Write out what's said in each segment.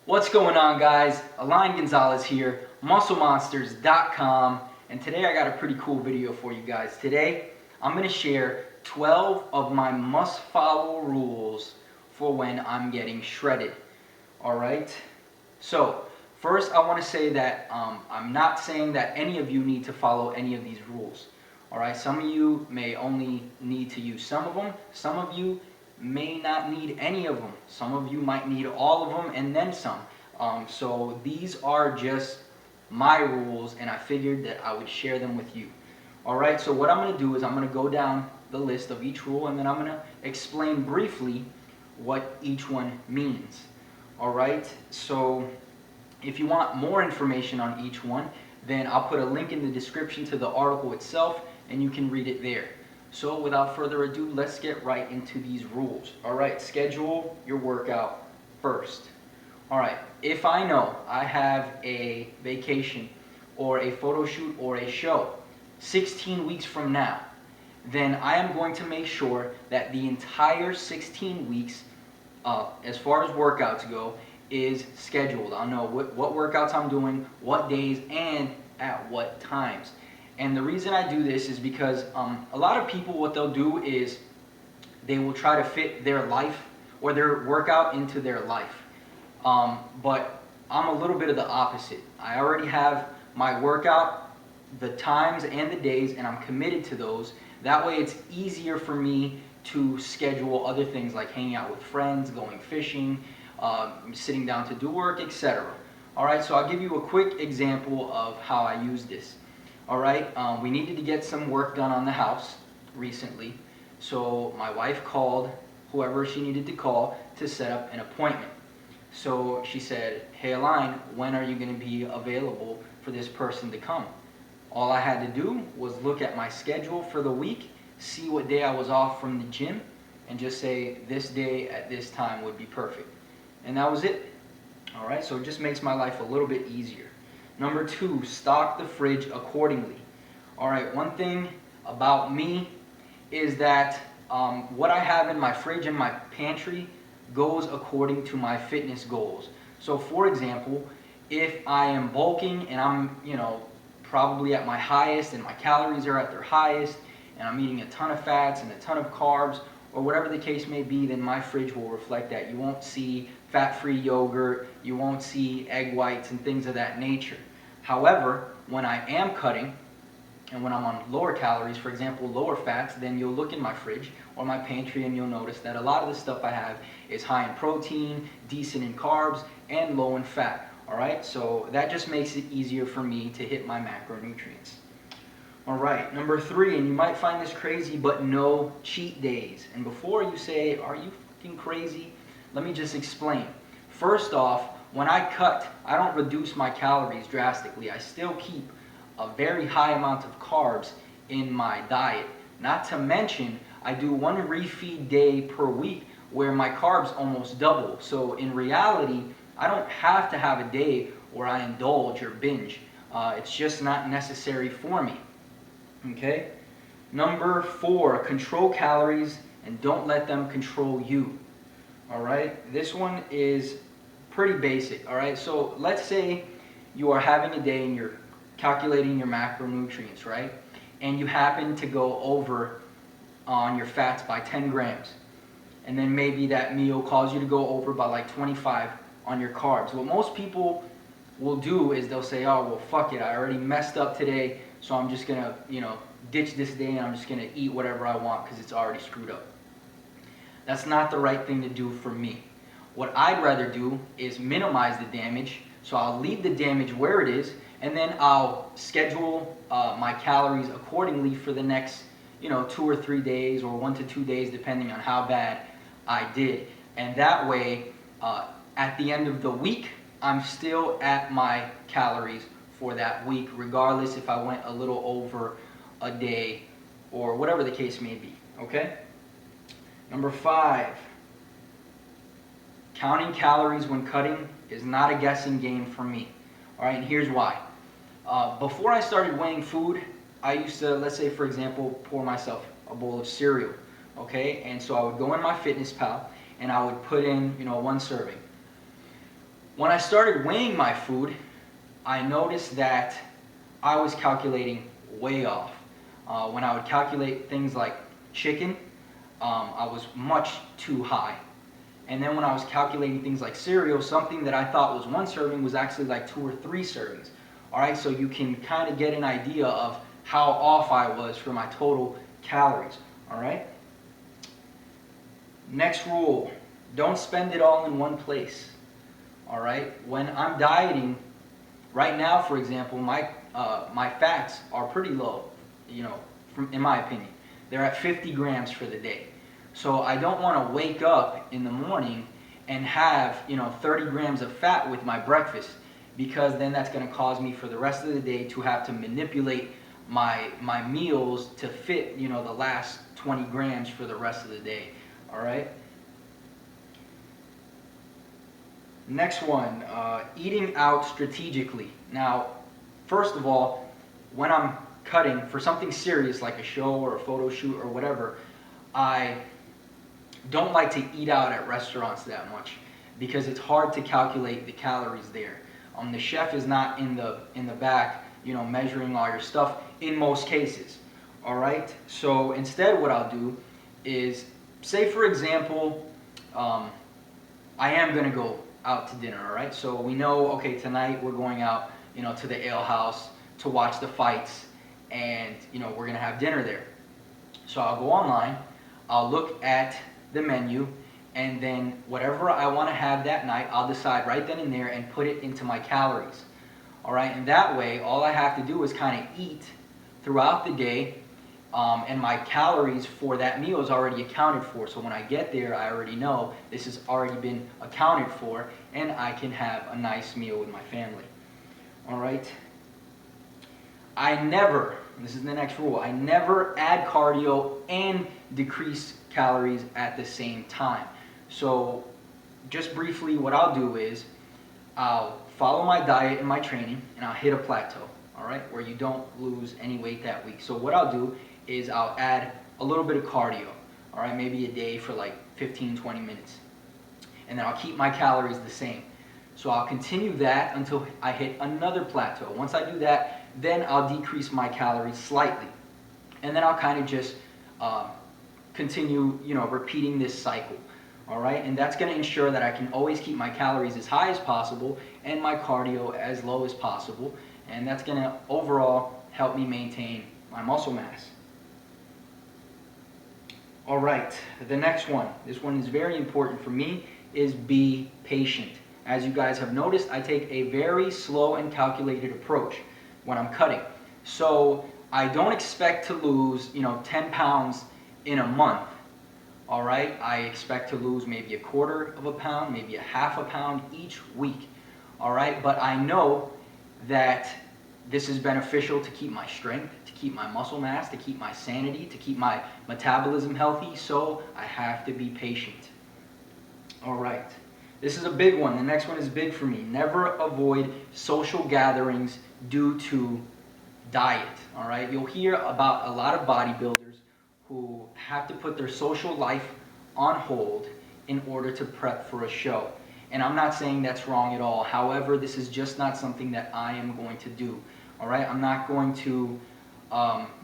What's going on, guys? Alain Gonzalez here, MuscleMonsters.com, and today I got a pretty cool video for you guys. Today I'm going to share 12 of my must-follow rules for when I'm getting shredded. Alright? So, first I want to say that I'm not saying that any of you need to follow any of these rules. Alright? Some of you may only need to use some of them. Some of you may not need any of them. Some of you might need all of them and then some. So these are just my rules, and I figured that I would share them with you. Alright, so what I'm going to do is I'm going to go down the list of each rule, and then I'm going to explain briefly what each one means. Alright, so if you want more information on each one, then I'll put a link in the description to the article itself, and you can read it there. So without further ado, let's get right into these rules. Alright, schedule your workout first. Alright, if I know I have a vacation or a photo shoot or a show 16 weeks from now, then I am going to make sure that the entire 16 weeks, as far as workouts go, is scheduled. I'll know what workouts I'm doing, what days, and at what times. And the reason I do this is because a lot of people, what they'll do is they will try to fit their life or their workout into their life. But I'm a little bit of the opposite. I already have my workout, the times and the days, and I'm committed to those. That way it's easier for me to schedule other things like hanging out with friends, going fishing, sitting down to do work, etc. Alright, so I'll give you a quick example of how I use this. Alright, we needed to get some work done on the house recently, so my wife called whoever she needed to call to set up an appointment. So she said, "Hey Alain, when are you going to be available for this person to come?" All I had to do was look at my schedule for the week, see what day I was off from the gym, and just say this day at this time would be perfect. And that was it. Alright, so it just makes my life a little bit easier. Number 2, stock the fridge accordingly. Alright, one thing about me is that what I have in my fridge and my pantry goes according to my fitness goals. So for example, if I am bulking and I'm, probably at my highest and my calories are at their highest and I'm eating a ton of fats and a ton of carbs or whatever the case may be, then my fridge will reflect that. You won't see fat-free yogurt, you won't see egg whites and things of that nature. However, when I am cutting and when I'm on lower calories, for example, lower fats, then you'll look in my fridge or my pantry and you'll notice that a lot of the stuff I have is high in protein, decent in carbs, and low in fat. Alright, so that just makes it easier for me to hit my macronutrients. Alright, number 3, and you might find this crazy, but no cheat days. And before you say, are you fucking crazy? Let me just explain. First off, when I cut, I don't reduce my calories drastically. I still keep a very high amount of carbs in my diet. Not to mention, I do one refeed day per week where my carbs almost double. So in reality, I don't have to have a day where I indulge or binge. It's just not necessary for me. Okay? Number 4, control calories and don't let them control you. Alright? This one is pretty basic. Alright? So let's say you are having a day and you're calculating your macronutrients, right? And you happen to go over on your fats by 10 grams. And then maybe that meal caused you to go over by like 25 on your carbs. What most people will do is they'll say, oh, well, fuck it, I already messed up today, so I'm just gonna, ditch this day and I'm just gonna eat whatever I want because it's already screwed up. That's not the right thing to do for me. What I'd rather do is minimize the damage, so I'll leave the damage where it is, and then I'll schedule my calories accordingly for the next, 2 or 3 days or 1 to 2 days, depending on how bad I did. And that way, at the end of the week, I'm still at my calories for that week, regardless if I went a little over a day or whatever the case may be, okay? Number 5, counting calories when cutting is not a guessing game for me. All right, and here's why. Before I started weighing food, I used to, let's say for example, pour myself a bowl of cereal, okay? And so I would go in my Fitness Pal and I would put in, 1 serving. When I started weighing my food, I noticed that I was calculating way off. When I would calculate things like chicken, I was much too high. And then when I was calculating things like cereal, something that I thought was one serving was actually like 2 or 3 servings. All right, so you can kind of get an idea of how off I was for my total calories. All right. Next rule, don't spend it all in one place. All right, when I'm dieting, right now, for example, my fats are pretty low, in my opinion. They're at 50 grams for the day. So I don't want to wake up in the morning and have, 30 grams of fat with my breakfast, because then that's going to cause me for the rest of the day to have to manipulate my meals to fit, the last 20 grams for the rest of the day. All right. Next one, eating out strategically. Now, first of all, when I'm cutting for something serious like a show or a photo shoot or whatever, I don't like to eat out at restaurants that much because it's hard to calculate the calories there. The chef is not in the back, measuring all your stuff in most cases. All right. So instead, what I'll do is, say for example, I am gonna go out to dinner. All right. So we know, okay, tonight we're going out, to the ale house to watch the fights, and we're gonna have dinner there. So I'll go online, I'll look at the menu, and then whatever I want to have that night, I'll decide right then and there and put it into my calories. All right, and that way, all I have to do is kind of eat throughout the day, and my calories for that meal is already accounted for. So when I get there, I already know this has already been accounted for, and I can have a nice meal with my family. All right. This is the next rule, I never add cardio and decrease calories at the same time. So just briefly, what I'll do is I'll follow my diet and my training, and I'll hit a plateau, all right, where you don't lose any weight that week. So what I'll do is I'll add a little bit of cardio, all right, maybe a day for like 15, 20 minutes. And then I'll keep my calories the same. So I'll continue that until I hit another plateau. Once I do that, then I'll decrease my calories slightly. And then I'll kind of just continue, repeating this cycle. All right, and that's going to ensure that I can always keep my calories as high as possible and my cardio as low as possible. And that's going to overall help me maintain my muscle mass. All right, the next one, this one is very important for me, is be patient. As you guys have noticed, I take a very slow and calculated approach when I'm cutting. So I don't expect to lose, 10 pounds in a month. All right, I expect to lose maybe a quarter of a pound, maybe a half a pound each week. All right, but I know that this is beneficial to keep my strength, to keep my muscle mass, to keep my sanity, to keep my metabolism healthy. So I have to be patient. All right. This is a big one. The next one is big for me. Never avoid social gatherings due to diet. All right. You'll hear about a lot of bodybuilders who have to put their social life on hold in order to prep for a show. And I'm not saying that's wrong at all. However, this is just not something that I am going to do. All right. I'm not going to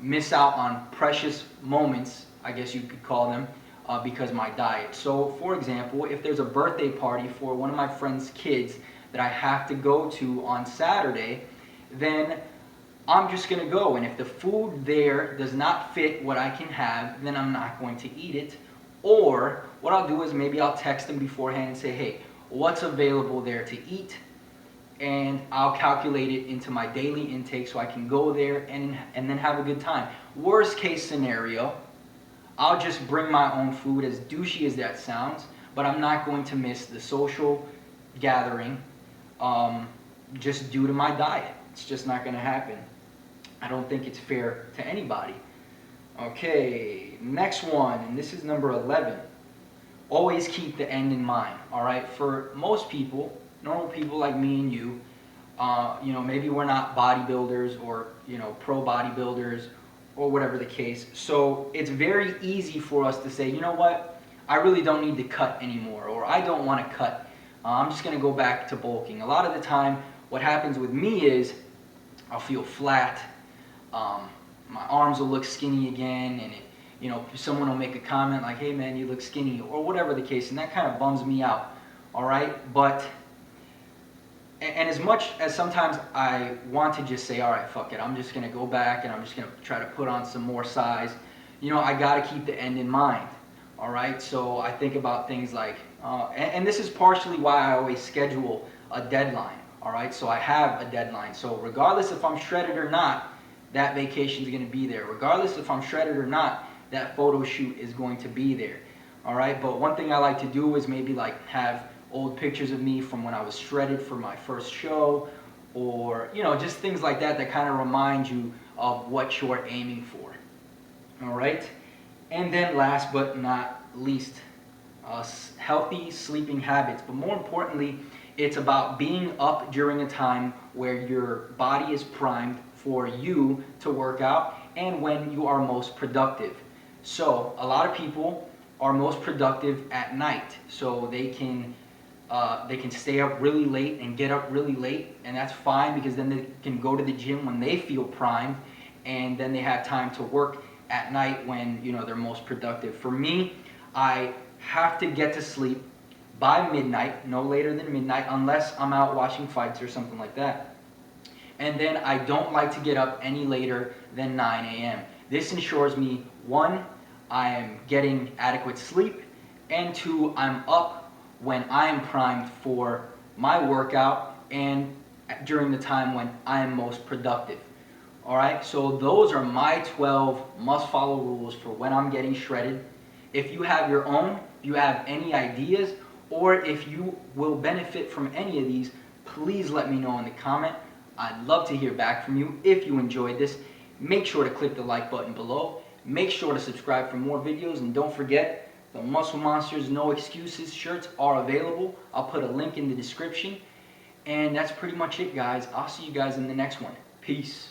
miss out on precious moments, I guess you could call them, because of my diet. So for example, if there's a birthday party for one of my friend's kids that I have to go to on Saturday, then I'm just going to go. And if the food there does not fit what I can have, then I'm not going to eat it. Or what I'll do is maybe I'll text them beforehand and say, hey, what's available there to eat? And I'll calculate it into my daily intake so I can go there and then have a good time. Worst case scenario, I'll just bring my own food, as douchey as that sounds, but I'm not going to miss the social gathering just due to my diet. It's just not going to happen. I don't think it's fair to anybody. Okay, next one, and this is number 11. Always keep the end in mind, all right? For most people, normal people like me and you, maybe we're not bodybuilders or, pro bodybuilders, or whatever the case. So it's very easy for us to say, you know what, I really don't need to cut anymore, or I don't want to cut I'm just gonna go back to bulking. A lot of the time, what happens with me is I'll feel flat, my arms will look skinny again, and someone will make a comment like, hey man, you look skinny, or whatever the case, and that kind of bums me out, all right? But, and as much as sometimes I want to just say, all right, fuck it, I'm just gonna go back and I'm just gonna try to put on some more size, I gotta keep the end in mind, all right? So I think about things like, and this is partially why I always schedule a deadline, all right? So I have a deadline. So regardless if I'm shredded or not, that vacation is going to be there. Regardless if I'm shredded or not, that photo shoot is going to be there, all right? But one thing I like to do is maybe like have old pictures of me from when I was shredded for my first show, or just things like that that kind of remind you of what you're aiming for, all right? And then last but not least, healthy sleeping habits. But more importantly, it's about being up during a time where your body is primed for you to work out and when you are most productive. So a lot of people are most productive at night, so they can stay up really late and get up really late, and that's fine because then they can go to the gym when they feel primed, and then they have time to work at night when they're most productive. For me, I have to get to sleep by midnight, no later than midnight, unless I'm out watching fights or something like that. And then I don't like to get up any later than 9 a.m. This ensures me, one, I am getting adequate sleep, and two, I'm up when I am primed for my workout and during the time when I am most productive. All right, so those are my 12 must-follow rules for when I'm getting shredded. If you have your own, if you have any ideas, or if you will benefit from any of these, please let me know in the comment. I'd love to hear back from you. If you enjoyed this, make sure to click the like button below. Make sure to subscribe for more videos, and don't forget, the Muscle Monsters No Excuses shirts are available. I'll put a link in the description. And that's pretty much it, guys. I'll see you guys in the next one. Peace.